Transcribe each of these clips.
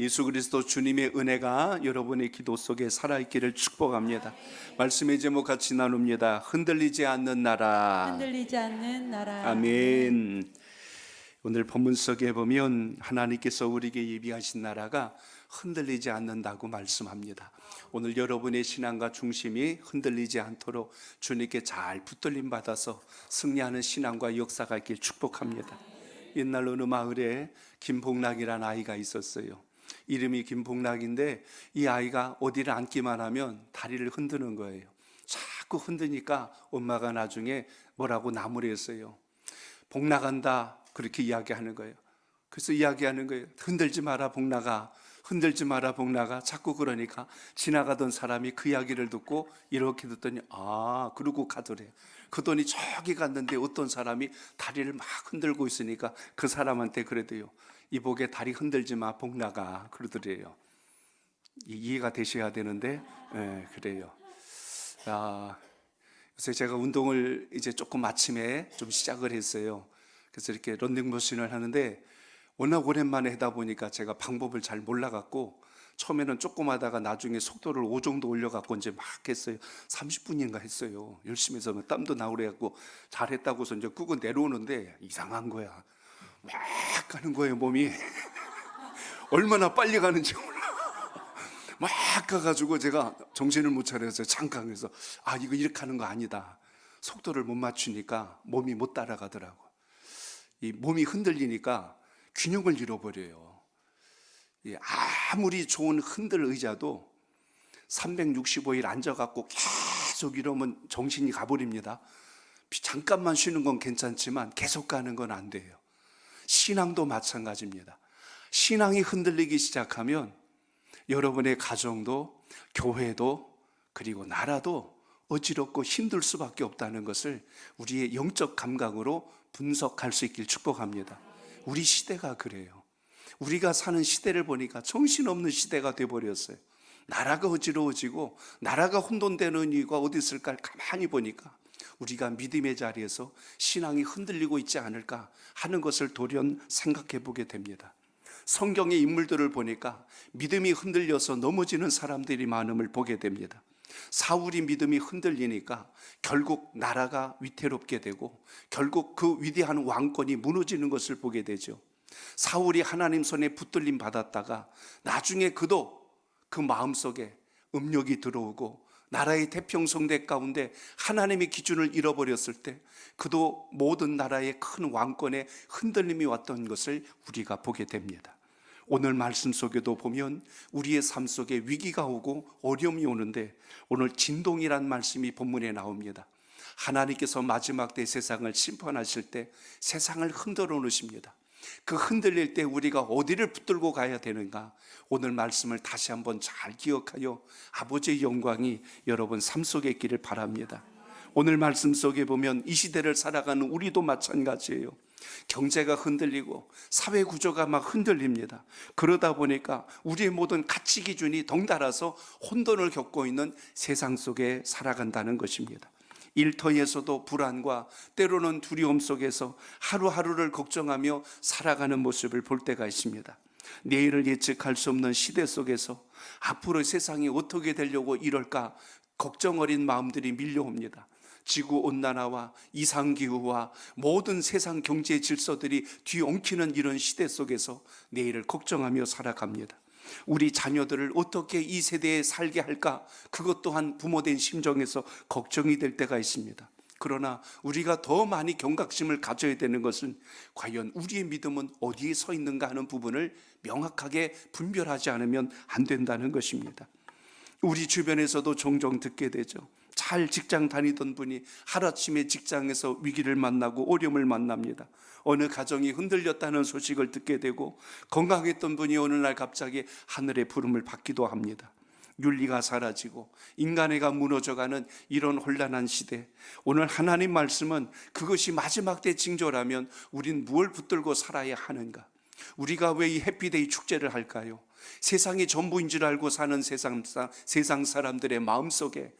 예수 그리스도 주님의 은혜가 여러분의 기도 속에 살아있기를 축복합니다. 말씀의 제목 같이 나눕니다. 흔들리지 않는 나라. 흔들리지 않는 나라. 아멘. 오늘 본문 속에 보면 하나님께서 우리에게 예비하신 나라가 흔들리지 않는다고 말씀합니다. 오늘 여러분의 신앙과 중심이 흔들리지 않도록 주님께 잘 붙들림 받아서 승리하는 신앙과 역사가 있길 축복합니다. 옛날 어느 마을에 김복락이라는 아이가 있었어요. 이름이 김복락인데 이 아이가 어디를 앉기만 하면 다리를 흔드는 거예요. 자꾸 흔드니까 엄마가 나중에 뭐라고 나무랬어요. 복락한다 그렇게 이야기하는 거예요. 그래서 이야기하는 거예요. 흔들지 마라 복락아, 흔들지 마라 복락아. 자꾸 그러니까 지나가던 사람이 그 이야기를 듣고 이렇게 듣더니 그러고 가더래요. 그더니 저기 갔는데 어떤 사람이 다리를 막 흔들고 있으니까 그 사람한테 그래도요, 이복에 다리 흔들지 마 복락아 그러더래요. 이해가 되셔야 되는데 그래요. 그래서 제가 운동을 이제 조금 아침에 좀 시작을 했어요. 그래서 이렇게 런닝머신을 하는데 워낙 오랜만에 하다 보니까 제가 방법을 잘 몰라갖고 처음에는 조금 하다가 나중에 속도를 5 정도 올려갖고 이제 막 했어요. 30분인가 했어요. 열심히 해서 땀도 나고 그래갖고 잘했다고서 이제 끄고 내려오는데 이상한 거야. 막 가는 거예요, 몸이. 얼마나 빨리 가는지 몰라. 막 가가지고 제가 정신을 못 차려서 잠깐 그래서 이거 이렇게 하는 거 아니다. 속도를 못 맞추니까 몸이 못 따라가더라고. 이 몸이 흔들리니까 균형을 잃어버려요. 아무리 좋은 흔들 의자도 365일 앉아갖고 계속 이러면 정신이 가버립니다. 잠깐만 쉬는 건 괜찮지만 계속 가는 건 안 돼요. 신앙도 마찬가지입니다. 신앙이 흔들리기 시작하면 여러분의 가정도 교회도 그리고 나라도 어지럽고 힘들 수밖에 없다는 것을 우리의 영적 감각으로 분석할 수 있길 축복합니다. 우리 시대가 그래요. 우리가 사는 시대를 보니까 정신없는 시대가 돼버렸어요. 나라가 어지러워지고 나라가 혼돈되는 이유가 어디 있을까 가만히 보니까 우리가 믿음의 자리에서 신앙이 흔들리고 있지 않을까 하는 것을 돌연 생각해 보게 됩니다. 성경의 인물들을 보니까 믿음이 흔들려서 넘어지는 사람들이 많음을 보게 됩니다. 사울이 믿음이 흔들리니까 결국 나라가 위태롭게 되고 결국 그 위대한 왕권이 무너지는 것을 보게 되죠. 사울이 하나님 손에 붙들림 받았다가 나중에 그도 그 마음속에 음욕이 들어오고 나라의 태평성대 가운데 하나님의 기준을 잃어버렸을 때 그도 모든 나라의 큰 왕권에 흔들림이 왔던 것을 우리가 보게 됩니다. 오늘 말씀 속에도 보면 우리의 삶 속에 위기가 오고 어려움이 오는데 오늘 진동이란 말씀이 본문에 나옵니다. 하나님께서 마지막 때 세상을 심판하실 때 세상을 흔들어 놓으십니다. 그 흔들릴 때 우리가 어디를 붙들고 가야 되는가? 오늘 말씀을 다시 한번 잘 기억하여 아버지의 영광이 여러분 삶 속에 있기를 바랍니다. 오늘 말씀 속에 보면 이 시대를 살아가는 우리도 마찬가지예요. 경제가 흔들리고 사회 구조가 막 흔들립니다. 그러다 보니까 우리의 모든 가치 기준이 덩달아서 혼돈을 겪고 있는 세상 속에 살아간다는 것입니다. 일터에서도 불안과 때로는 두려움 속에서 하루하루를 걱정하며 살아가는 모습을 볼 때가 있습니다. 내일을 예측할 수 없는 시대 속에서 앞으로 세상이 어떻게 되려고 이럴까 걱정 어린 마음들이 밀려옵니다. 지구온난화와 이상기후와 모든 세상 경제 질서들이 뒤엉키는 이런 시대 속에서 내일을 걱정하며 살아갑니다. 우리 자녀들을 어떻게 이 세대에 살게 할까? 그것 또한 부모된 심정에서 걱정이 될 때가 있습니다. 그러나 우리가 더 많이 경각심을 가져야 되는 것은 과연 우리의 믿음은 어디에 서 있는가 하는 부분을 명확하게 분별하지 않으면 안 된다는 것입니다. 우리 주변에서도 종종 듣게 되죠. 잘 직장 다니던 분이 하루아침에 직장에서 위기를 만나고 어려움을 만납니다. 어느 가정이 흔들렸다는 소식을 듣게 되고 건강했던 분이 어느 날 갑자기 하늘의 부름을 받기도 합니다. 윤리가 사라지고 인간애가 무너져가는 이런 혼란한 시대, 오늘 하나님 말씀은 그것이 마지막 때 징조라면 우린 무엇을 붙들고 살아야 하는가? 우리가 왜 이 해피데이 축제를 할까요? 세상이 전부인 줄 알고 사는 세상 사람들의 마음속에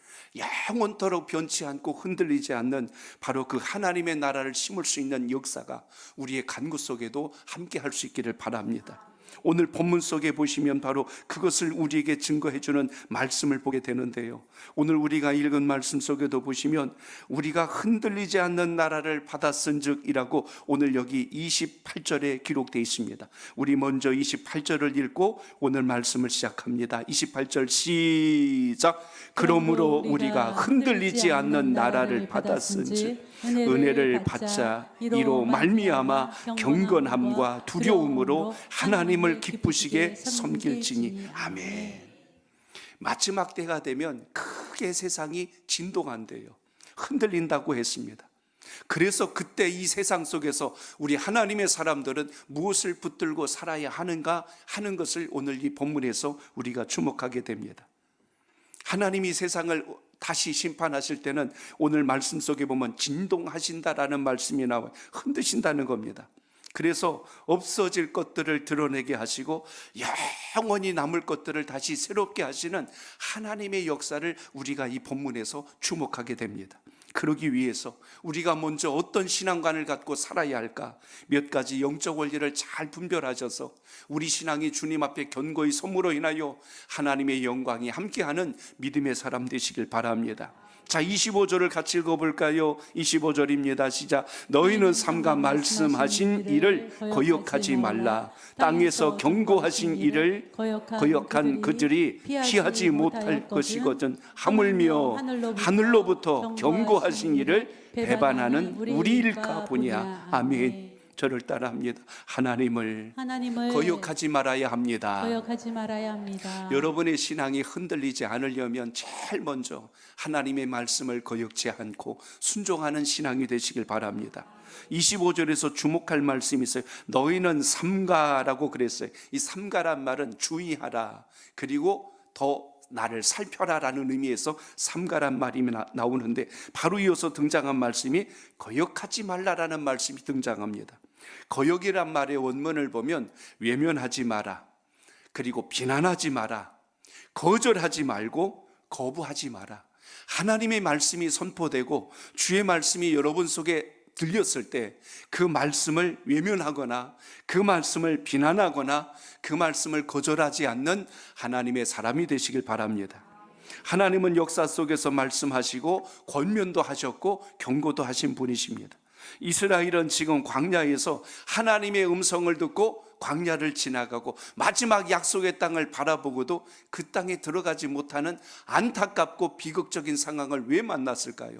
영원토록 변치 않고 흔들리지 않는 바로 그 하나님의 나라를 심을 수 있는 역사가 우리의 간구 속에도 함께 할 수 있기를 바랍니다. 오늘 본문 속에 보시면 바로 그것을 우리에게 증거해 주는 말씀을 보게 되는데요. 오늘 우리가 읽은 말씀 속에도 보시면 우리가 흔들리지 않는 나라를 받았은즉이라고 오늘 여기 28절에 기록되어 있습니다. 우리 먼저 28절을 읽고 오늘 말씀을 시작합니다. 28절 시작. 그러므로 우리가 흔들리지 않는 나라를 받았은즉 은혜를 받자 이로 말미암아 경건함과 두려움으로 하나님을 기쁘시게 섬길지니. 아멘. 마지막 때가 되면 크게 세상이 진동한대요. 흔들린다고 했습니다. 그래서 그때 이 세상 속에서 우리 하나님의 사람들은 무엇을 붙들고 살아야 하는가 하는 것을 오늘 이 본문에서 우리가 주목하게 됩니다. 하나님이 세상을 다시 심판하실 때는 오늘 말씀 속에 보면 진동하신다라는 말씀이 나와요. 흔드신다는 겁니다. 그래서 없어질 것들을 드러내게 하시고 영원히 남을 것들을 다시 새롭게 하시는 하나님의 역사를 우리가 이 본문에서 주목하게 됩니다. 그러기 위해서 우리가 먼저 어떤 신앙관을 갖고 살아야 할까, 몇 가지 영적 원리를 잘 분별하셔서 우리 신앙이 주님 앞에 견고히 섬으로 인하여 하나님의 영광이 함께하는 믿음의 사람 되시길 바랍니다. 자, 25절을 같이 읽어볼까요? 25절입니다. 시작. 너희는 삼가 말씀하신 일을 거역하지 말라. 땅에서 경고하신 일을 거역한 그들이 피하지 못할 것이거든. 하물며 하늘로부터 경고하신 일을 배반하는 우리일까 보냐. 아멘. 저를 따라합니다. 하나님을 거역하지 말아야 합니다. 여러분의 신앙이 흔들리지 않으려면 제일 먼저 하나님의 말씀을 거역지 않고 순종하는 신앙이 되시길 바랍니다. 25절에서 주목할 말씀이 있어요. 너희는 삼가라고 그랬어요. 이 삼가란 말은 주의하라, 그리고 더 나를 살펴라 라는 의미에서 삼가란 말이 나오는데, 바로 이어서 등장한 말씀이 거역하지 말라라는 말씀이 등장합니다. 거역이란 말의 원문을 보면 외면하지 마라, 그리고 비난하지 마라, 거절하지 말고 거부하지 마라. 하나님의 말씀이 선포되고 주의 말씀이 여러분 속에 들렸을 때 그 말씀을 외면하거나 그 말씀을 비난하거나 그 말씀을 거절하지 않는 하나님의 사람이 되시길 바랍니다. 하나님은 역사 속에서 말씀하시고 권면도 하셨고 경고도 하신 분이십니다. 이스라엘은 지금 광야에서 하나님의 음성을 듣고 광야를 지나가고 마지막 약속의 땅을 바라보고도 그 땅에 들어가지 못하는 안타깝고 비극적인 상황을 왜 만났을까요?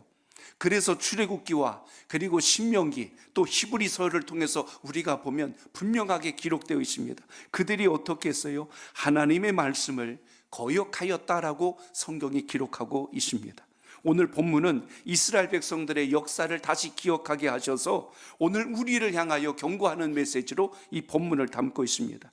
그래서 출애굽기와 그리고 신명기 또 히브리서를 통해서 우리가 보면 분명하게 기록되어 있습니다. 그들이 어떻게 했어요? 하나님의 말씀을 거역하였다라고 성경이 기록하고 있습니다. 오늘 본문은 이스라엘 백성들의 역사를 다시 기억하게 하셔서 오늘 우리를 향하여 경고하는 메시지로 이 본문을 담고 있습니다.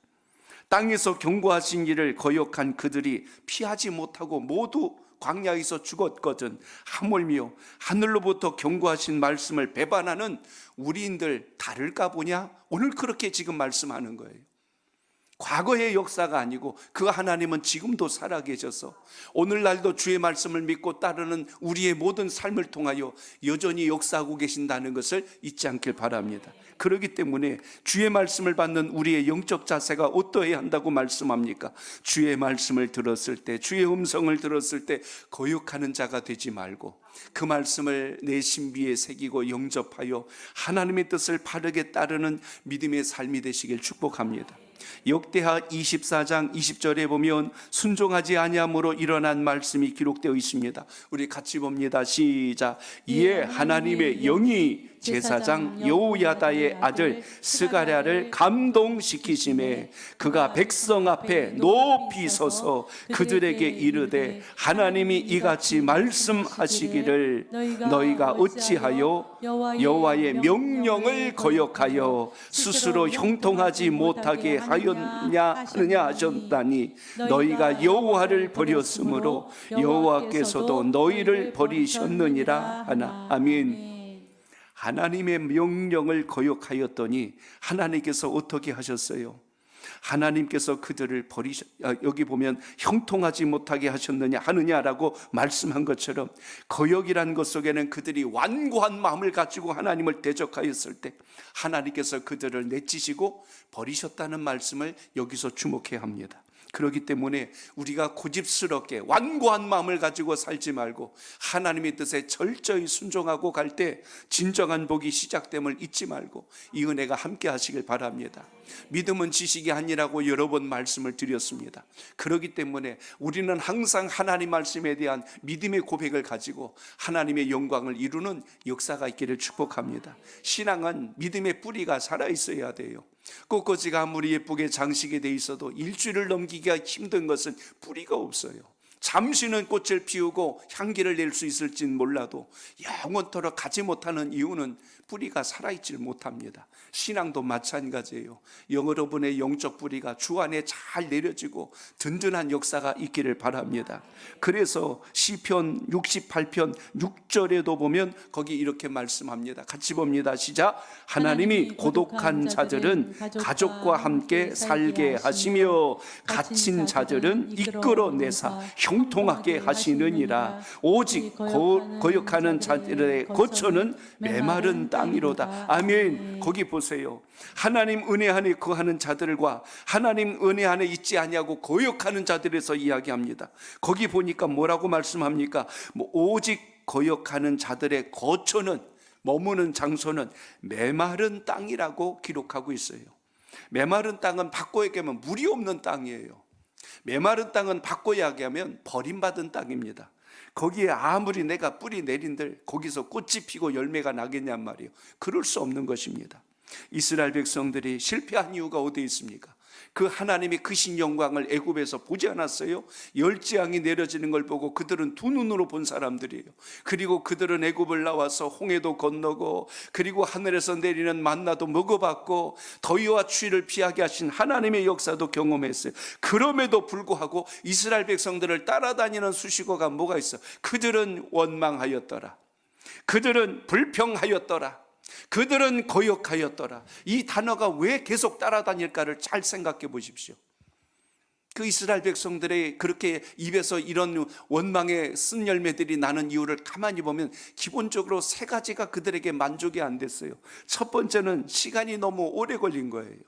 땅에서 경고하신 일을 거역한 그들이 피하지 못하고 모두 광야에서 죽었거든. 하물며 하늘로부터 경고하신 말씀을 배반하는 우리인들 다를까 보냐? 오늘 그렇게 지금 말씀하는 거예요. 과거의 역사가 아니고 그 하나님은 지금도 살아계셔서 오늘날도 주의 말씀을 믿고 따르는 우리의 모든 삶을 통하여 여전히 역사하고 계신다는 것을 잊지 않길 바랍니다. 그렇기 때문에 주의 말씀을 받는 우리의 영적 자세가 어떠해야 한다고 말씀합니까? 주의 말씀을 들었을 때, 주의 음성을 들었을 때 거역하는 자가 되지 말고 그 말씀을 내 신비에 새기고 영접하여 하나님의 뜻을 바르게 따르는 믿음의 삶이 되시길 축복합니다. 역대하 24장 20절에 보면 순종하지 아니함으로 일어난 말씀이 기록되어 있습니다. 우리 같이 봅니다. 시작. 이에 하나님의 영이 제사장 여호야다의 아들 스가랴를 감동시키심에 그가 백성 앞에 높이 서서 그들에게 이르되 하나님이 이같이 말씀하시기를 너희가 어찌하여 여호와의 명령을 거역하여 스스로 형통하지 못하게 하였냐 하셨다니 너희가 여호와를 버렸으므로 여호와께서도 너희를 버리셨느니라 하나. 아멘. 하나님의 명령을 거역하였더니 하나님께서 어떻게 하셨어요? 하나님께서 그들을 여기 보면 형통하지 못하게 하느냐라고 말씀한 것처럼 거역이라는 것 속에는 그들이 완고한 마음을 가지고 하나님을 대적하였을 때 하나님께서 그들을 내치시고 버리셨다는 말씀을 여기서 주목해야 합니다. 그렇기 때문에 우리가 고집스럽게 완고한 마음을 가지고 살지 말고 하나님의 뜻에 철저히 순종하고 갈 때 진정한 복이 시작됨을 잊지 말고 이 은혜가 함께 하시길 바랍니다. 믿음은 지식이 아니라고 여러 번 말씀을 드렸습니다. 그렇기 때문에 우리는 항상 하나님 말씀에 대한 믿음의 고백을 가지고 하나님의 영광을 이루는 역사가 있기를 축복합니다. 신앙은 믿음의 뿌리가 살아있어야 돼요. 꽃꽂이가 아무리 예쁘게 장식이 돼 있어도 일주일을 넘기기가 힘든 것은 뿌리가 없어요. 잠시는 꽃을 피우고 향기를 낼 수 있을진 몰라도 영원토록 가지 못하는 이유는 뿌리가 살아있질 못합니다. 신앙도 마찬가지예요. 여러분의 영적 뿌리가 주 안에 잘 내려지고 든든한 역사가 있기를 바랍니다. 그래서 시편 68편 6절에도 보면 거기 이렇게 말씀합니다. 같이 봅니다. 시작. 하나님이 고독한 자들은 가족과 함께 살게 하시며 갇힌 자들은 이끌어내사 형통하게 하시느니라. 오직 거역하는 자들의 거처는 메마른 땅이로다. 아멘. 거기 보세요. 하나님 은혜 안에 거하는 자들과 하나님 은혜 안에 있지 아니하고 거역하는 자들에서 이야기합니다. 거기 보니까 뭐라고 말씀합니까? 오직 거역하는 자들의 거처는, 머무는 장소는 메마른 땅이라고 기록하고 있어요. 메마른 땅은 바꿔 얘기하면 물이 없는 땅이에요. 메마른 땅은 바꿔 이야기하면 버림받은 땅입니다. 거기에 아무리 내가 뿌리 내린들 거기서 꽃이 피고 열매가 나겠냔 말이에요. 그럴 수 없는 것입니다. 이스라엘 백성들이 실패한 이유가 어디에 있습니까? 그 하나님의 크신 영광을 애굽에서 보지 않았어요? 열지양이 내려지는 걸 보고 그들은 두 눈으로 본 사람들이에요. 그리고 그들은 애굽을 나와서 홍해도 건너고 그리고 하늘에서 내리는 만나도 먹어봤고 더위와 추위를 피하게 하신 하나님의 역사도 경험했어요. 그럼에도 불구하고 이스라엘 백성들을 따라다니는 수식어가 뭐가 있어? 그들은 원망하였더라. 그들은 불평하였더라. 그들은 거역하였더라. 이 단어가 왜 계속 따라다닐까를 잘 생각해 보십시오. 그 이스라엘 백성들의 그렇게 입에서 이런 원망의 쓴 열매들이 나는 이유를 가만히 보면 기본적으로 세 가지가 그들에게 만족이 안 됐어요. 첫 번째는 시간이 너무 오래 걸린 거예요.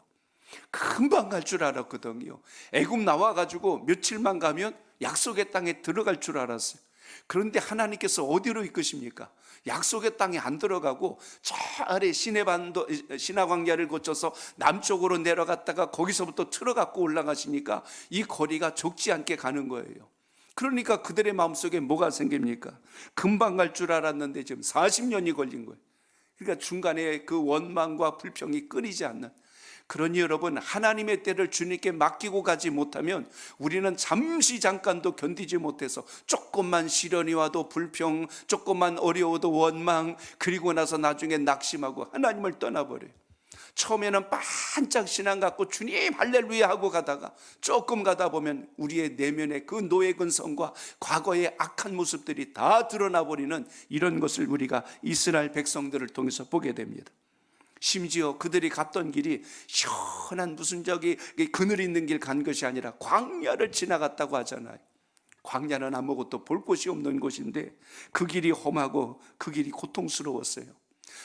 금방 갈 줄 알았거든요. 애굽 나와가지고 며칠만 가면 약속의 땅에 들어갈 줄 알았어요. 그런데 하나님께서 어디로 이끄십니까? 약속의 땅에 안 들어가고 저 아래 시내 광야를 거쳐서 남쪽으로 내려갔다가 거기서부터 틀어 갖고 올라가시니까 이 거리가 적지 않게 가는 거예요. 그러니까 그들의 마음속에 뭐가 생깁니까? 금방 갈 줄 알았는데 지금 40년이 걸린 거예요. 그러니까 중간에 그 원망과 불평이 끊이지 않는. 그러니 여러분, 하나님의 때를 주님께 맡기고 가지 못하면 우리는 잠깐도 견디지 못해서 조금만 시련이 와도 불평, 조금만 어려워도 원망, 그리고 나서 나중에 낙심하고 하나님을 떠나버려요. 처음에는 반짝 신앙 갖고 주님 할렐루야 하고 가다가 조금 가다 보면 우리의 내면의 그 노예 근성과 과거의 악한 모습들이 다 드러나 버리는 이런 것을 우리가 이스라엘 백성들을 통해서 보게 됩니다. 심지어 그들이 갔던 길이 시원한 무슨 그늘 있는 길 간 것이 아니라 광야를 지나갔다고 하잖아요. 광야는 아무것도 볼 곳이 없는 곳인데 그 길이 험하고 그 길이 고통스러웠어요.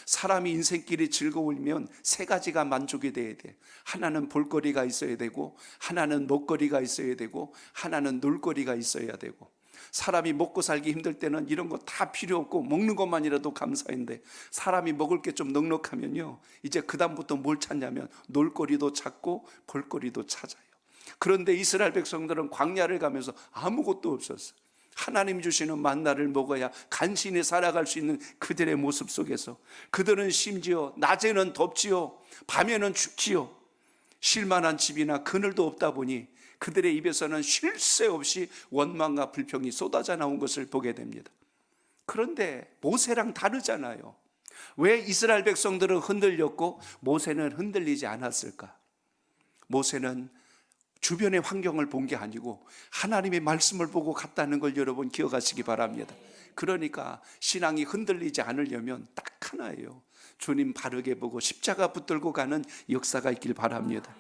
사람이 인생길이 즐거우면 세 가지가 만족이 돼야 돼. 하나는 볼거리가 있어야 되고, 하나는 먹거리가 있어야 되고, 하나는 놀거리가 있어야 되고. 사람이 먹고 살기 힘들 때는 이런 거 다 필요 없고 먹는 것만이라도 감사인데, 사람이 먹을 게 좀 넉넉하면요, 이제 그 다음부터 뭘 찾냐면 놀거리도 찾고 볼거리도 찾아요. 그런데 이스라엘 백성들은 광야를 가면서 아무것도 없었어요. 하나님 주시는 만나를 먹어야 간신히 살아갈 수 있는 그들의 모습 속에서 그들은 심지어 낮에는 덥지요, 밤에는 춥지요. 쉴만한 집이나 그늘도 없다 보니 그들의 입에서는 쉴 새 없이 원망과 불평이 쏟아져 나온 것을 보게 됩니다. 그런데 모세랑 다르잖아요. 왜 이스라엘 백성들은 흔들렸고 모세는 흔들리지 않았을까? 모세는 주변의 환경을 본 게 아니고 하나님의 말씀을 보고 갔다는 걸 여러분 기억하시기 바랍니다. 그러니까 신앙이 흔들리지 않으려면 딱 하나예요. 주님 바르게 보고 십자가 붙들고 가는 역사가 있길 바랍니다.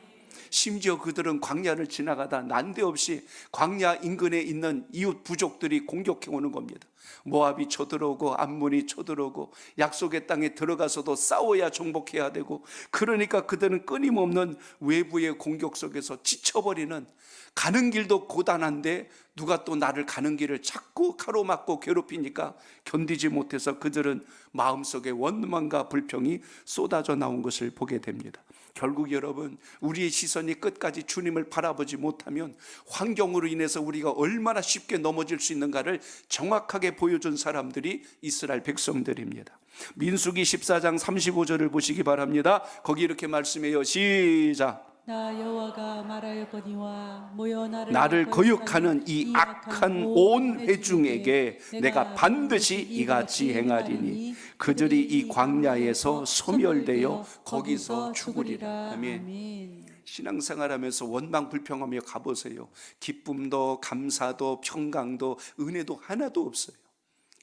심지어 그들은 광야를 지나가다 난데없이 광야 인근에 있는 이웃 부족들이 공격해 오는 겁니다. 모압이 쳐들어오고 암몬이 쳐들어오고 약속의 땅에 들어가서도 싸워야 정복해야 되고, 그러니까 그들은 끊임없는 외부의 공격 속에서 지쳐버리는, 가는 길도 고단한데 누가 또 나를 가는 길을 자꾸 가로막고 괴롭히니까 견디지 못해서 그들은 마음속에 원망과 불평이 쏟아져 나온 것을 보게 됩니다. 결국 여러분, 우리의 시선이 끝까지 주님을 바라보지 못하면 환경으로 인해서 우리가 얼마나 쉽게 넘어질 수 있는가를 정확하게 보여준 사람들이 이스라엘 백성들입니다. 민수기 14장 35절을 보시기 바랍니다. 거기 이렇게 말씀해요. 시작. 나 여호와가 말하였거니와 모여 나를 거역하는 이 악한 온 회중에게 내가 반드시 이같이 행하리니 그들이 이 광야에서 소멸되어 거기서 죽으리라. 아멘. 신앙생활하면서 원망 불평하며 가보세요. 기쁨도 감사도 평강도 은혜도 하나도 없어요.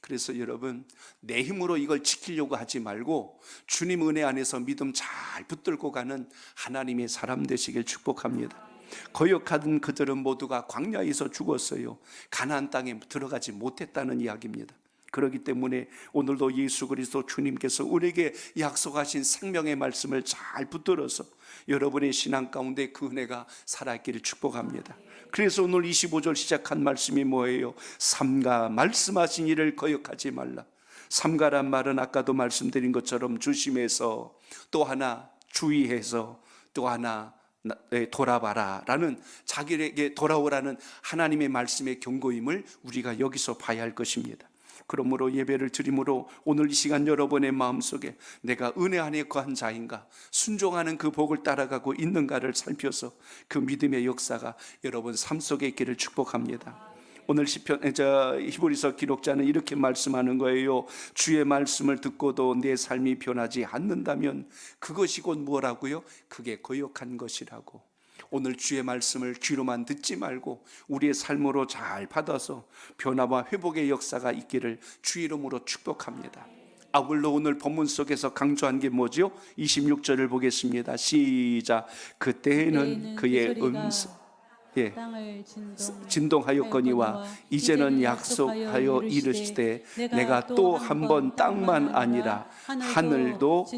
그래서 여러분, 내 힘으로 이걸 지키려고 하지 말고 주님 은혜 안에서 믿음 잘 붙들고 가는 하나님의 사람 되시길 축복합니다. 거역하던 그들은 모두가 광야에서 죽었어요. 가나안 땅에 들어가지 못했다는 이야기입니다. 그렇기 때문에 오늘도 예수 그리스도 주님께서 우리에게 약속하신 생명의 말씀을 잘 붙들어서 여러분의 신앙 가운데 그 은혜가 살아있기를 축복합니다. 그래서 오늘 25절 시작한 말씀이 뭐예요? 삼가 말씀하신 이를 거역하지 말라. 삼가란 말은 아까도 말씀드린 것처럼 조심해서, 또 하나 주의해서, 또 하나 돌아봐라 라는, 자기에게 돌아오라는 하나님의 말씀의 경고임을 우리가 여기서 봐야 할 것입니다. 그러므로 예배를 드림으로 오늘 이 시간 여러분의 마음속에 내가 은혜 안에 거한 자인가, 순종하는 그 복을 따라가고 있는가를 살펴서 그 믿음의 역사가 여러분 삶 속에 있기를 축복합니다. 오늘 히브리서 기록자는 이렇게 말씀하는 거예요. 주의 말씀을 듣고도 내 삶이 변하지 않는다면 그것이 곧 뭐라고요? 그게 거역한 것이라고. 오늘 주의 말씀을 귀로만 듣지 말고 우리의 삶으로 잘 받아서 변화와 회복의 역사가 있기를 주 이름으로 축복합니다. 아울러 오늘 본문 속에서 강조한 게 뭐죠? 26절을 보겠습니다. 시작. 그때에는 그의 음성 땅을 진동하였거니와 이제는 약속하여 이르시되 내가 또 한 번 땅만 아니라 하늘도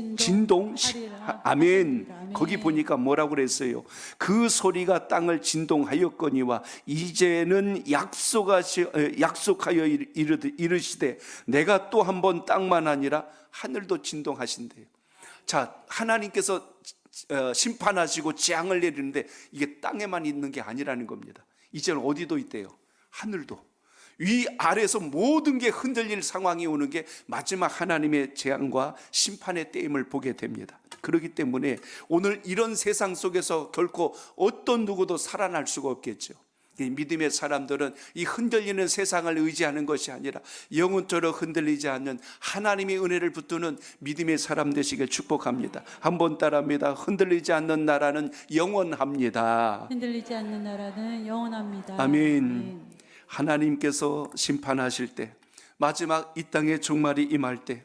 아멘. 거기 보니까 뭐라고 그랬어요? 그 소리가 땅을 진동하였거니와 이제는 약속하여 이르시되 내가 또 한 번 땅만 아니라 하늘도 진동하신대요. 자, 하나님께서 심판하시고 재앙을 내리는데 이게 땅에만 있는 게 아니라는 겁니다. 이제는 어디도 있대요? 하늘도. 위아래에서 모든 게 흔들릴 상황이 오는 게 마지막 하나님의 재앙과 심판의 때임을 보게 됩니다. 그렇기 때문에 오늘 이런 세상 속에서 결코 어떤 누구도 살아날 수가 없겠죠. 믿음의 사람들은 이 흔들리는 세상을 의지하는 것이 아니라 영원토록 흔들리지 않는 하나님의 은혜를 붙드는 믿음의 사람 되시길 축복합니다. 한번 따라합니다. 흔들리지 않는 나라는 영원합니다. 흔들리지 않는 나라는 영원합니다. 아멘. 하나님께서 심판하실 때, 마지막 이 땅의 종말이 임할 때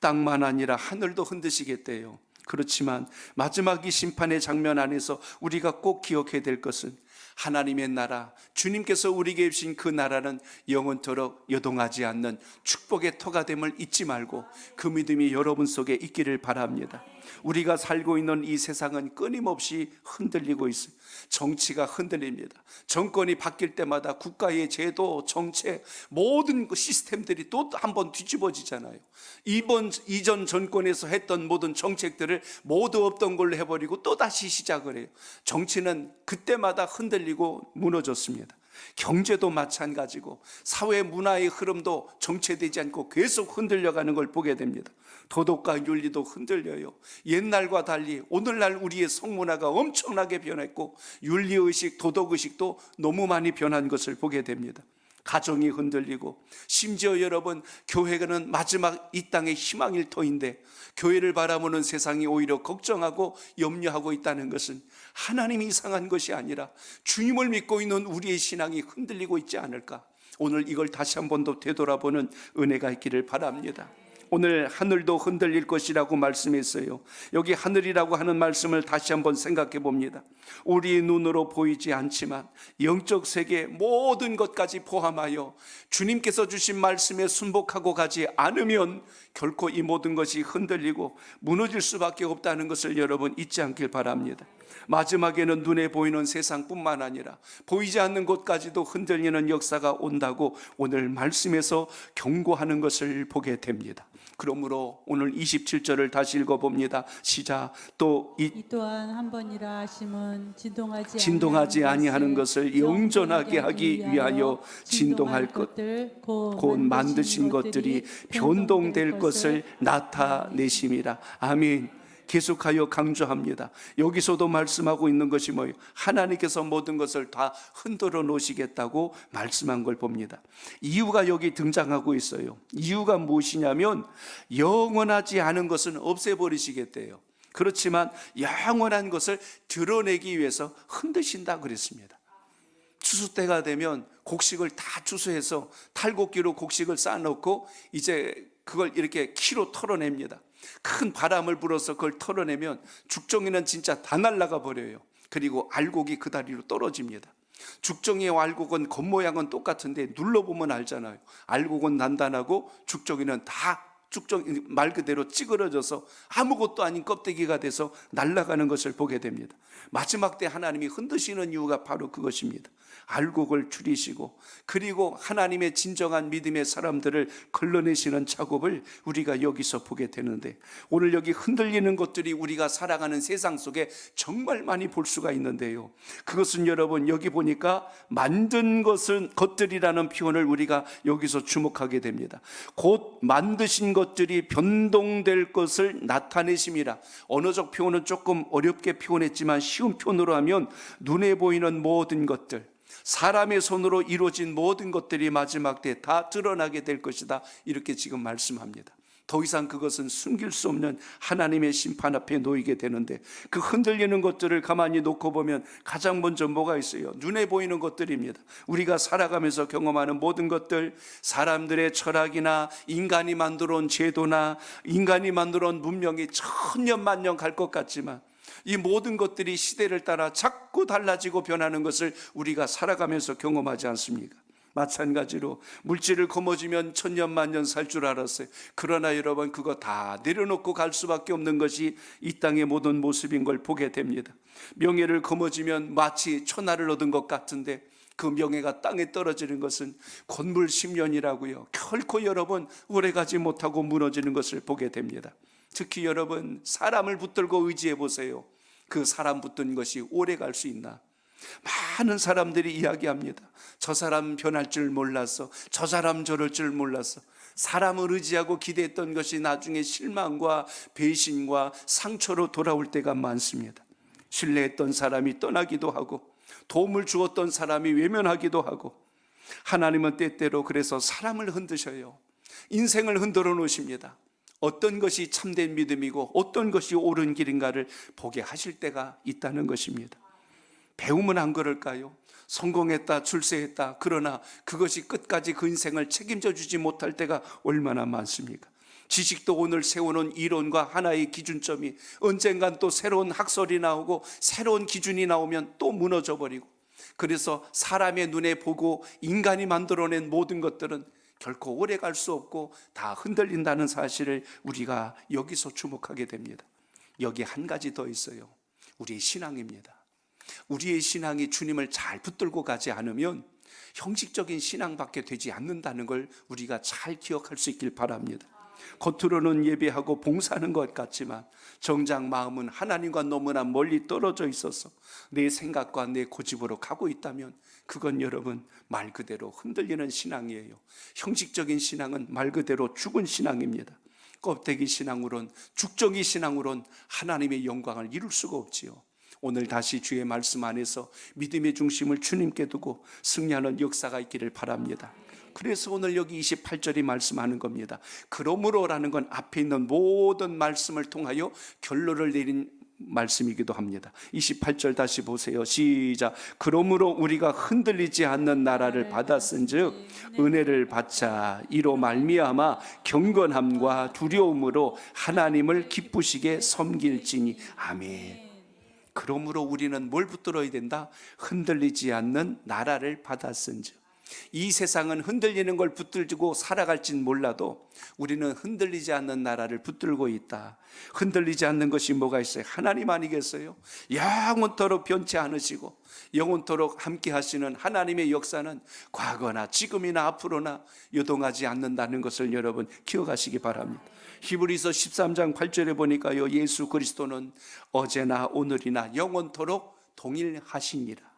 땅만 아니라 하늘도 흔드시겠대요. 그렇지만 마지막 이 심판의 장면 안에서 우리가 꼭 기억해야 될 것은 하나님의 나라, 주님께서 우리에게 주신 그 나라는 영원토록 여동하지 않는 축복의 터가 됨을 잊지 말고 그 믿음이 여러분 속에 있기를 바랍니다. 우리가 살고 있는 이 세상은 끊임없이 흔들리고 있어요. 정치가 흔들립니다. 정권이 바뀔 때마다 국가의 제도, 정책, 모든 그 시스템들이 또 한번 뒤집어지잖아요. 이전 정권에서 했던 모든 정책들을 모두 없던 걸로 해버리고 또 다시 시작을 해요. 정치는 그때마다 흔들리고 무너졌습니다. 경제도 마찬가지고 사회 문화의 흐름도 정체되지 않고 계속 흔들려가는 걸 보게 됩니다. 도덕과 윤리도 흔들려요. 옛날과 달리 오늘날 우리의 성문화가 엄청나게 변했고 윤리의식, 도덕의식도 너무 많이 변한 것을 보게 됩니다. 가정이 흔들리고 심지어 여러분, 교회는 마지막 이 땅의 희망일 터인데 교회를 바라보는 세상이 오히려 걱정하고 염려하고 있다는 것은 하나님이 이상한 것이 아니라 주님을 믿고 있는 우리의 신앙이 흔들리고 있지 않을까. 오늘 이걸 다시 한 번 더 되돌아보는 은혜가 있기를 바랍니다. 오늘 하늘도 흔들릴 것이라고 말씀했어요. 여기 하늘이라고 하는 말씀을 다시 한번 생각해 봅니다. 우리 눈으로 보이지 않지만 영적 세계 모든 것까지 포함하여 주님께서 주신 말씀에 순복하고 가지 않으면 결코 이 모든 것이 흔들리고 무너질 수밖에 없다는 것을 여러분 잊지 않길 바랍니다. 마지막에는 눈에 보이는 세상뿐만 아니라 보이지 않는 곳까지도 흔들리는 역사가 온다고 오늘 말씀에서 경고하는 것을 보게 됩니다. 그러므로 오늘 27절을 다시 읽어봅니다. 시작. 또 이 또한 한 번이라 하심은 진동하지 아니하는 것을 영전하게 하기 위하여 진동할 것들 곧 만드신 것들이 변동될 것을 나타내심이라. 아멘. 계속하여 강조합니다. 여기서도 말씀하고 있는 것이 뭐예요? 하나님께서 모든 것을 다 흔들어 놓으시겠다고 말씀한 걸 봅니다. 이유가 여기 등장하고 있어요. 이유가 무엇이냐면 영원하지 않은 것은 없애버리시겠대요. 그렇지만 영원한 것을 드러내기 위해서 흔드신다 그랬습니다. 추수 때가 되면 곡식을 다 추수해서 탈곡기로 곡식을 쌓아놓고 이제 그걸 이렇게 키로 털어냅니다. 큰 바람을 불어서 그걸 털어내면 죽정이는 진짜 다 날아가 버려요. 그리고 알곡이 그 다리로 떨어집니다. 죽정이와 알곡은 겉모양은 똑같은데 눌러보면 알잖아요. 알곡은 단단하고 죽정이는 다 말 그대로 찌그러져서 아무것도 아닌 껍데기가 돼서 날아가는 것을 보게 됩니다. 마지막 때 하나님이 흔드시는 이유가 바로 그것입니다. 알곡을 줄이시고 그리고 하나님의 진정한 믿음의 사람들을 걸러내시는 작업을 우리가 여기서 보게 되는데, 오늘 여기 흔들리는 것들이 우리가 살아가는 세상 속에 정말 많이 볼 수가 있는데요, 그것은 여러분 여기 보니까 만든 것들이라는 표현을 우리가 여기서 주목하게 됩니다. 곧 만드신 것들이 변동될 것을 나타내심이라. 언어적 표현은 조금 어렵게 표현했지만 쉬운 표현으로 하면 눈에 보이는 모든 것들, 사람의 손으로 이루어진 모든 것들이 마지막 때 다 드러나게 될 것이다, 이렇게 지금 말씀합니다. 더 이상 그것은 숨길 수 없는 하나님의 심판 앞에 놓이게 되는데, 그 흔들리는 것들을 가만히 놓고 보면 가장 먼저 뭐가 있어요? 눈에 보이는 것들입니다. 우리가 살아가면서 경험하는 모든 것들, 사람들의 철학이나 인간이 만들어 온 제도나 인간이 만들어 온 문명이 천년 만년 갈 것 같지만 이 모든 것들이 시대를 따라 자꾸 달라지고 변하는 것을 우리가 살아가면서 경험하지 않습니까? 마찬가지로 물질을 거머쥐면 천년 만년 살 줄 알았어요. 그러나 여러분, 그거 다 내려놓고 갈 수밖에 없는 것이 이 땅의 모든 모습인 걸 보게 됩니다. 명예를 거머쥐면 마치 천하를 얻은 것 같은데 그 명예가 땅에 떨어지는 것은 곤물 10년이라고요. 결코 여러분 오래가지 못하고 무너지는 것을 보게 됩니다. 특히 여러분, 사람을 붙들고 의지해 보세요. 그 사람 붙든 것이 오래 갈 수 있나? 많은 사람들이 이야기합니다. 저 사람 변할 줄 몰랐어, 저 사람 저럴 줄 몰랐어. 사람을 의지하고 기대했던 것이 나중에 실망과 배신과 상처로 돌아올 때가 많습니다. 신뢰했던 사람이 떠나기도 하고 도움을 주었던 사람이 외면하기도 하고, 하나님은 때때로 그래서 사람을 흔드셔요. 인생을 흔들어 놓으십니다. 어떤 것이 참된 믿음이고 어떤 것이 옳은 길인가를 보게 하실 때가 있다는 것입니다. 배움은 안 그럴까요? 성공했다, 출세했다, 그러나 그것이 끝까지 그 인생을 책임져 주지 못할 때가 얼마나 많습니까? 지식도 오늘 세워놓은 이론과 하나의 기준점이 언젠간 또 새로운 학설이 나오고 새로운 기준이 나오면 또 무너져 버리고, 그래서 사람의 눈에 보고 인간이 만들어낸 모든 것들은 결코 오래 갈 수 없고 다 흔들린다는 사실을 우리가 여기서 주목하게 됩니다. 여기 한 가지 더 있어요. 우리의 신앙입니다. 우리의 신앙이 주님을 잘 붙들고 가지 않으면 형식적인 신앙밖에 되지 않는다는 걸 우리가 잘 기억할 수 있길 바랍니다. 겉으로는 예배하고 봉사하는 것 같지만 정작 마음은 하나님과 너무나 멀리 떨어져 있어서 내 생각과 내 고집으로 가고 있다면 그건 여러분 말 그대로 흔들리는 신앙이에요. 형식적인 신앙은 말 그대로 죽은 신앙입니다. 껍데기 신앙으론, 죽정이 신앙으론 하나님의 영광을 이룰 수가 없지요. 오늘 다시 주의 말씀 안에서 믿음의 중심을 주님께 두고 승리하는 역사가 있기를 바랍니다. 그래서 오늘 여기 28절이 말씀하는 겁니다. 그러므로라는 건 앞에 있는 모든 말씀을 통하여 결론을 내린 말씀이기도 합니다. 28절 다시 보세요. 시작. 그러므로 우리가 흔들리지 않는 나라를 받았은즉 은혜를 받자. 이로 말미암아 경건함과 두려움으로 하나님을 기쁘시게 섬길지니. 아멘. 그러므로 우리는 뭘 붙들어야 된다? 흔들리지 않는 나라를 받았은즉. 이 세상은 흔들리는 걸 붙들고 살아갈진 몰라도 우리는 흔들리지 않는 나라를 붙들고 있다. 흔들리지 않는 것이 뭐가 있어요? 하나님 아니겠어요? 영원토록 변치 않으시고 영원토록 함께 하시는 하나님의 역사는 과거나 지금이나 앞으로나 요동하지 않는다는 것을 여러분 기억하시기 바랍니다. 히브리서 13장 8절에 보니까요, 예수 그리스도는 어제나 오늘이나 영원토록 동일하시니라.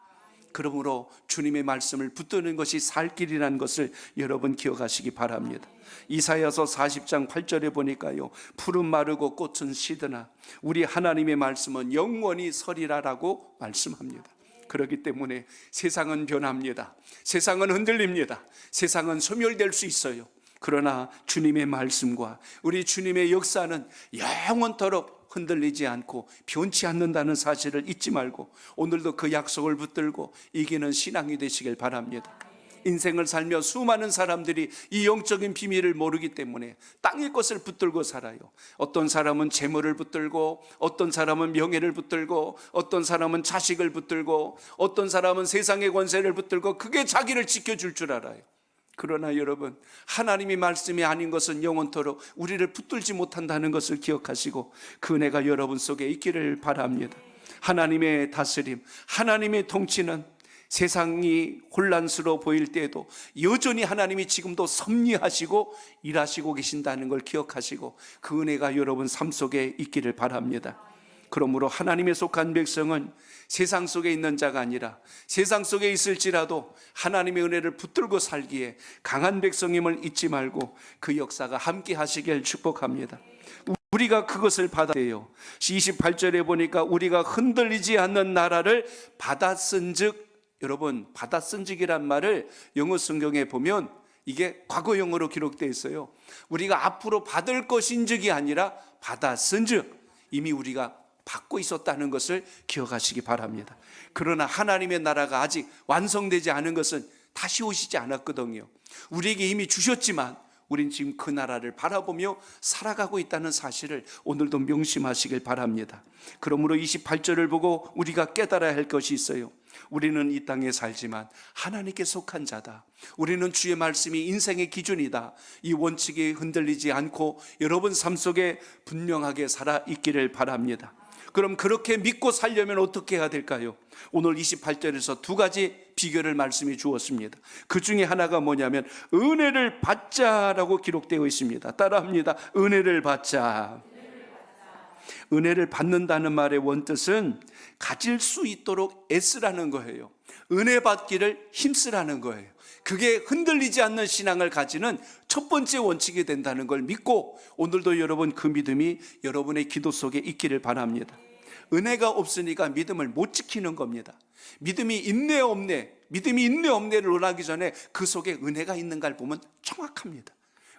그러므로 주님의 말씀을 붙드는 것이 살 길이라는 것을 여러분 기억하시기 바랍니다. 이사야서 40장 8절에 보니까요, 푸른 마르고 꽃은 시드나 우리 하나님의 말씀은 영원히 서리라라고 말씀합니다. 그렇기 때문에 세상은 변합니다. 세상은 흔들립니다. 세상은 소멸될 수 있어요. 그러나 주님의 말씀과 우리 주님의 역사는 영원토록 흔들리지 않고 변치 않는다는 사실을 잊지 말고 오늘도 그 약속을 붙들고 이기는 신앙이 되시길 바랍니다. 인생을 살며 수많은 사람들이 이 영적인 비밀을 모르기 때문에 땅의 것을 붙들고 살아요. 어떤 사람은 재물을 붙들고, 어떤 사람은 명예를 붙들고, 어떤 사람은 자식을 붙들고, 어떤 사람은 세상의 권세를 붙들고, 그게 자기를 지켜줄 줄 알아요. 그러나 여러분, 하나님의 말씀이 아닌 것은 영원토록 우리를 붙들지 못한다는 것을 기억하시고 그 은혜가 여러분 속에 있기를 바랍니다. 하나님의 다스림, 하나님의 통치는 세상이 혼란스러워 보일 때에도 여전히 하나님이 지금도 섭리하시고 일하시고 계신다는 걸 기억하시고 그 은혜가 여러분 삶 속에 있기를 바랍니다. 그러므로 하나님의 속한 백성은 세상 속에 있는 자가 아니라 세상 속에 있을지라도 하나님의 은혜를 붙들고 살기에 강한 백성임을 잊지 말고 그 역사가 함께 하시길 축복합니다. 우리가 그것을 받아요. 28절에 보니까 우리가 흔들리지 않는 나라를 받았은즉, 여러분 받았은즉이란 말을 영어 성경에 보면 이게 과거형으로 기록되어 있어요. 우리가 앞으로 받을 것인즉이 아니라 받았은즉, 이미 우리가 받고 있었다는 것을 기억하시기 바랍니다. 그러나 하나님의 나라가 아직 완성되지 않은 것은 다시 오시지 않았거든요. 우리에게 이미 주셨지만 우린 지금 그 나라를 바라보며 살아가고 있다는 사실을 오늘도 명심하시길 바랍니다. 그러므로 28절을 보고 우리가 깨달아야 할 것이 있어요. 우리는 이 땅에 살지만 하나님께 속한 자다. 우리는 주의 말씀이 인생의 기준이다. 이 원칙에 흔들리지 않고 여러분 삶 속에 분명하게 살아 있기를 바랍니다. 그럼 그렇게 믿고 살려면 어떻게 해야 될까요? 오늘 28절에서 두 가지 비결을 말씀해 주었습니다. 그 중에 하나가 뭐냐면 은혜를 받자라고 기록되어 있습니다. 따라합니다. 은혜를 받자. 은혜를 받는다는 말의 원뜻은 가질 수 있도록 애쓰라는 거예요. 은혜 받기를 힘쓰라는 거예요. 그게 흔들리지 않는 신앙을 가지는 첫 번째 원칙이 된다는 걸 믿고 오늘도 여러분 그 믿음이 여러분의 기도 속에 있기를 바랍니다. 은혜가 없으니까 믿음을 못 지키는 겁니다. 믿음이 있네 없네, 믿음이 있네 없네를 논하기 전에 그 속에 은혜가 있는가를 보면 정확합니다.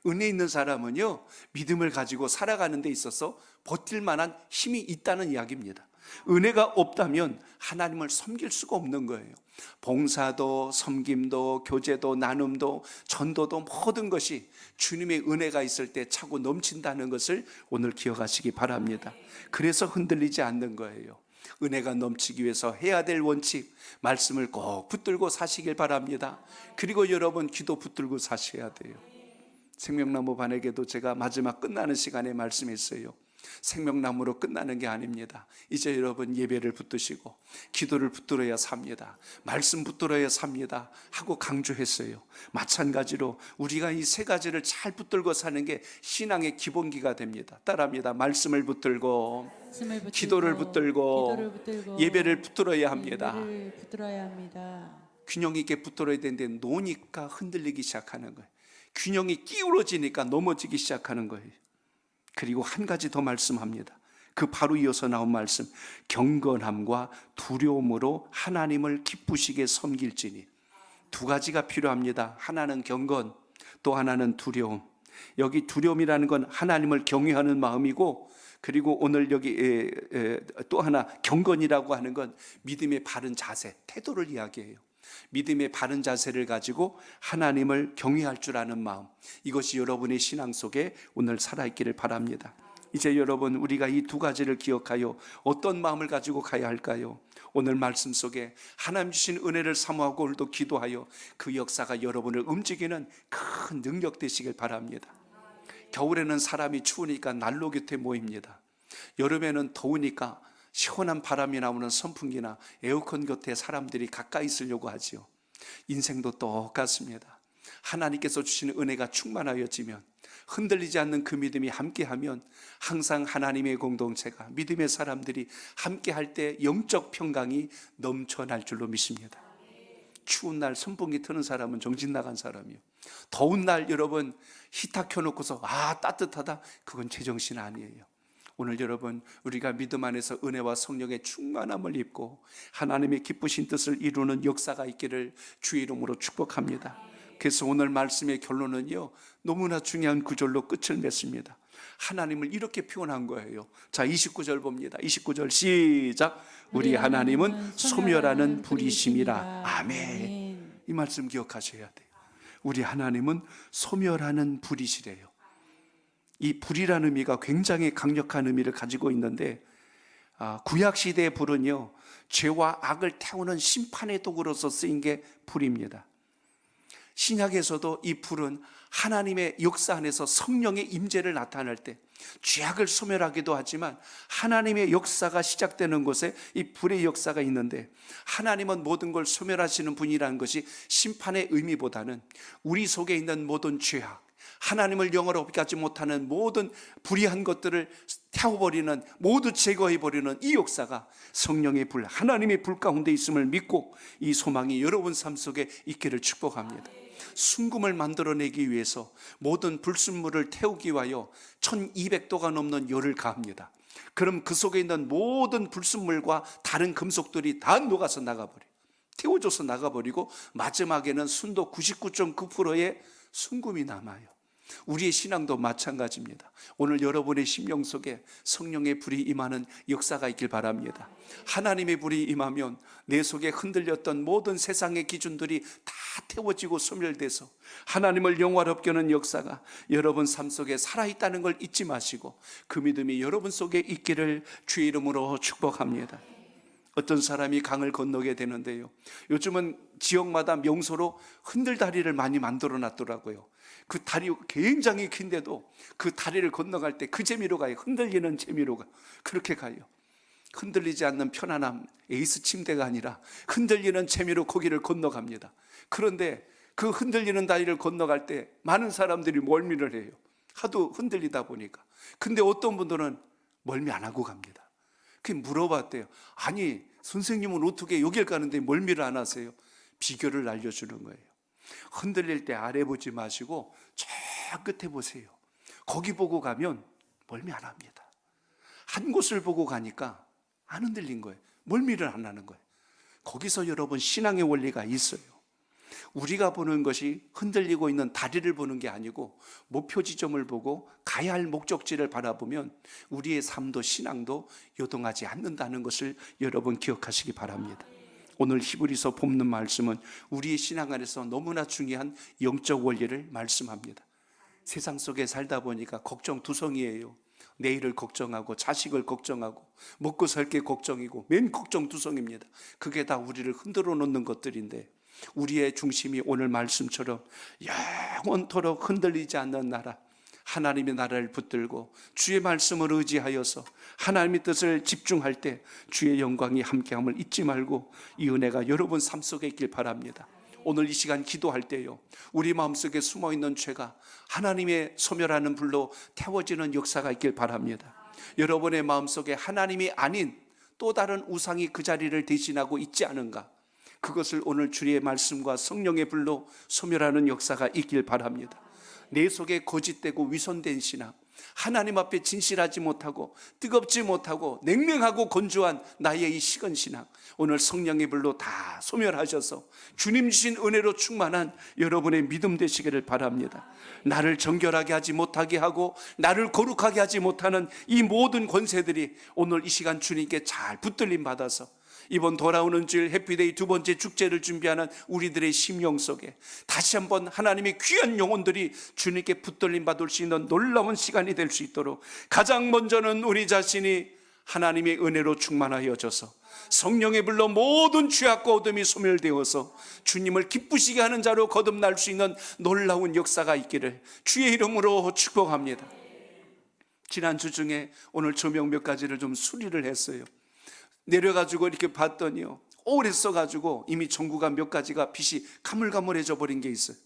은혜 있는 사람은요, 믿음을 가지고 살아가는 데 있어서 버틸 만한 힘이 있다는 이야기입니다. 은혜가 없다면 하나님을 섬길 수가 없는 거예요. 봉사도 섬김도 교제도 나눔도 전도도 모든 것이 주님의 은혜가 있을 때 차고 넘친다는 것을 오늘 기억하시기 바랍니다. 그래서 흔들리지 않는 거예요. 은혜가 넘치기 위해서 해야 될 원칙, 말씀을 꼭 붙들고 사시길 바랍니다. 그리고 여러분 기도 붙들고 사셔야 돼요. 생명나무 반에게도 제가 마지막 끝나는 시간에 말씀했어요. 생명나무로 끝나는 게 아닙니다. 이제 여러분 예배를 붙드시고 기도를 붙들어야 삽니다. 말씀 붙들어야 삽니다 하고 강조했어요. 마찬가지로 우리가 이 세 가지를 잘 붙들고 사는 게 신앙의 기본기가 됩니다. 따라합니다. 말씀을 붙들고 기도를 붙들고 예배를 붙들어야 합니다. 균형 있게 붙들어야 되는데 노니까 흔들리기 시작하는 거예요. 균형이 기울어지니까 넘어지기 시작하는 거예요. 그리고 한 가지 더 말씀합니다. 그 바로 이어서 나온 말씀, 경건함과 두려움으로 하나님을 기쁘시게 섬길지니. 두 가지가 필요합니다. 하나는 경건, 또 하나는 두려움. 여기 두려움이라는 건 하나님을 경외하는 마음이고, 그리고 오늘 여기 또 하나 경건이라고 하는 건 믿음의 바른 자세, 태도를 이야기해요. 믿음의 바른 자세를 가지고 하나님을 경외할 줄 아는 마음, 이것이 여러분의 신앙 속에 오늘 살아있기를 바랍니다. 이제 여러분, 우리가 이 두 가지를 기억하여 어떤 마음을 가지고 가야 할까요? 오늘 말씀 속에 하나님 주신 은혜를 사모하고 오늘도 기도하여 그 역사가 여러분을 움직이는 큰 능력 되시길 바랍니다. 겨울에는 사람이 추우니까 난로 곁에 모입니다. 여름에는 더우니까 시원한 바람이 나오는 선풍기나 에어컨 곁에 사람들이 가까이 있으려고 하지요. 인생도 똑같습니다. 하나님께서 주시는 은혜가 충만하여지면, 흔들리지 않는 그 믿음이 함께하면 항상 하나님의 공동체가, 믿음의 사람들이 함께할 때 영적 평강이 넘쳐날 줄로 믿습니다. 추운 날 선풍기 트는 사람은 정신 나간 사람이요. 더운 날 여러분 히터 켜놓고서 따뜻하다, 그건 제정신 아니에요. 오늘 여러분, 우리가 믿음 안에서 은혜와 성령의 충만함을 입고 하나님의 기쁘신 뜻을 이루는 역사가 있기를 주의 이름으로 축복합니다. 그래서 오늘 말씀의 결론은요, 너무나 중요한 구절로 끝을 맺습니다. 하나님을 이렇게 표현한 거예요. 자, 29절 봅니다. 29절 시작. 우리 하나님은 소멸하는 불이심이라. 아멘. 이 말씀 기억하셔야 돼요. 우리 하나님은 소멸하는 불이시래요. 이 불이라는 의미가 굉장히 강력한 의미를 가지고 있는데, 구약시대의 불은요, 죄와 악을 태우는 심판의 도구로서 쓰인 게 불입니다. 신약에서도 이 불은 하나님의 역사 안에서 성령의 임재를 나타낼 때 죄악을 소멸하기도 하지만, 하나님의 역사가 시작되는 곳에 이 불의 역사가 있는데, 하나님은 모든 걸 소멸하시는 분이라는 것이 심판의 의미보다는 우리 속에 있는 모든 죄악, 하나님을 영화롭게 하지 못하는 모든 불의한 것들을 태워버리는, 모두 제거해버리는 이 역사가 성령의 불, 하나님의 불 가운데 있음을 믿고 이 소망이 여러분 삶 속에 있기를 축복합니다. 순금을 만들어내기 위해서 모든 불순물을 태우기 위하여 1200도가 넘는 열을 가합니다. 그럼 그 속에 있는 모든 불순물과 다른 금속들이 다 녹아서 나가버려요. 태워져서 나가버리고 마지막에는 순도 99.9%의 순금이 남아요. 우리의 신앙도 마찬가지입니다. 오늘 여러분의 심령 속에 성령의 불이 임하는 역사가 있길 바랍니다. 하나님의 불이 임하면 내 속에 흔들렸던 모든 세상의 기준들이 다 태워지고 소멸돼서 하나님을 영화롭게 하는 역사가 여러분 삶 속에 살아있다는 걸 잊지 마시고, 그 믿음이 여러분 속에 있기를 주의 이름으로 축복합니다. 어떤 사람이 강을 건너게 되는데요, 요즘은 지역마다 명소로 흔들다리를 많이 만들어 놨더라고요. 그 다리 굉장히 긴데도 그 다리를 건너갈 때 그 재미로 가요. 흔들리는 재미로 가요. 그렇게 가요. 흔들리지 않는 편안함, 에이스 침대가 아니라 흔들리는 재미로 거기를 건너갑니다. 그런데 그 흔들리는 다리를 건너갈 때 많은 사람들이 멀미를 해요. 하도 흔들리다 보니까. 근데 어떤 분들은 멀미 안 하고 갑니다. 그 물어봤대요. 아니, 선생님은 어떻게 여길 가는데 멀미를 안 하세요? 비결을 알려주는 거예요. 흔들릴 때 아래 보지 마시고 저 끝에 보세요. 거기 보고 가면 멀미 안 합니다. 한 곳을 보고 가니까 안 흔들린 거예요. 멀미를 안 하는 거예요. 거기서 여러분 신앙의 원리가 있어요. 우리가 보는 것이 흔들리고 있는 다리를 보는 게 아니고 목표 지점을 보고 가야 할 목적지를 바라보면 우리의 삶도 신앙도 요동하지 않는다는 것을 여러분 기억하시기 바랍니다. 오늘 히브리서 본문 말씀은 우리의 신앙 안에서 너무나 중요한 영적 원리를 말씀합니다. 세상 속에 살다 보니까 걱정투성이에요. 내일을 걱정하고 자식을 걱정하고 먹고 살 게 걱정이고 맨 걱정투성입니다. 그게 다 우리를 흔들어 놓는 것들인데, 우리의 중심이 오늘 말씀처럼 영원토록 흔들리지 않는 나라, 하나님의 나라를 붙들고 주의 말씀을 의지하여서 하나님의 뜻을 집중할 때 주의 영광이 함께함을 잊지 말고 이 은혜가 여러분 삶 속에 있길 바랍니다. 오늘 이 시간 기도할 때요, 우리 마음속에 숨어있는 죄가 하나님의 소멸하는 불로 태워지는 역사가 있길 바랍니다. 여러분의 마음속에 하나님이 아닌 또 다른 우상이 그 자리를 대신하고 있지 않은가, 그것을 오늘 주의 말씀과 성령의 불로 소멸하는 역사가 있길 바랍니다. 내 속에 거짓되고 위선된 신앙, 하나님 앞에 진실하지 못하고 뜨겁지 못하고 냉랭하고 건조한 나의 이 식은 신앙, 오늘 성령의 불로 다 소멸하셔서 주님 주신 은혜로 충만한 여러분의 믿음 되시기를 바랍니다. 나를 정결하게 하지 못하게 하고 나를 거룩하게 하지 못하는 이 모든 권세들이 오늘 이 시간 주님께 잘 붙들림 받아서 이번 돌아오는 주일 해피데이 두 번째 축제를 준비하는 우리들의 심령 속에 다시 한번 하나님의 귀한 영혼들이 주님께 붙들림 받을 수 있는 놀라운 시간이 될 수 있도록 가장 먼저는 우리 자신이 하나님의 은혜로 충만하여져서 성령의 불로 모든 죄악과 어둠이 소멸되어서 주님을 기쁘시게 하는 자로 거듭날 수 있는 놀라운 역사가 있기를 주의 이름으로 축복합니다. 지난주 중에 오늘 조명 몇 가지를 좀 수리를 했어요. 내려가지고 이렇게 봤더니요, 오래 써가지고 이미 전구가 몇 가지가 빛이 가물가물해져 버린 게 있어요.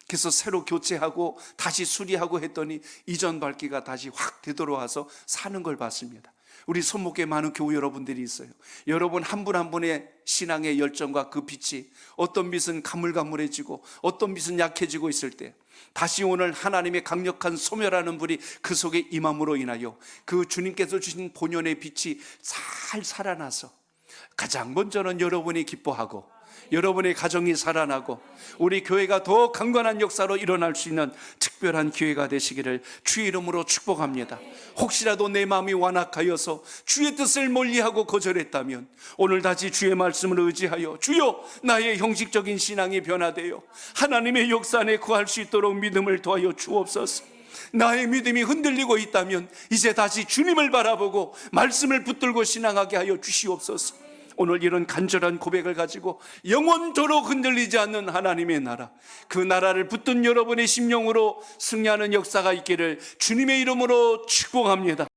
그래서 새로 교체하고 다시 수리하고 했더니 이전 밝기가 다시 확 되돌아와서 사는 걸 봤습니다. 우리 손목에 많은 교우 여러분들이 있어요. 여러분 한 분 한 분의 신앙의 열정과 그 빛이 어떤 빛은 가물가물해지고 어떤 빛은 약해지고 있을 때 다시 오늘 하나님의 강력한 소멸하는 불이 그 속에 임함으로 인하여 그 주님께서 주신 본연의 빛이 잘 살아나서 가장 먼저는 여러분이 기뻐하고 여러분의 가정이 살아나고 우리 교회가 더 강건한 역사로 일어날 수 있는 특별한 기회가 되시기를 주의 이름으로 축복합니다. 혹시라도 내 마음이 완악하여서 주의 뜻을 멀리하고 거절했다면 오늘 다시 주의 말씀을 의지하여 주여 나의 형식적인 신앙이 변화되어 하나님의 역사 안에 구할 수 있도록 믿음을 더하여 주옵소서. 나의 믿음이 흔들리고 있다면 이제 다시 주님을 바라보고 말씀을 붙들고 신앙하게 하여 주시옵소서. 오늘 이런 간절한 고백을 가지고 영원토록 흔들리지 않는 하나님의 나라, 그 나라를 붙든 여러분의 심령으로 승리하는 역사가 있기를 주님의 이름으로 축복합니다.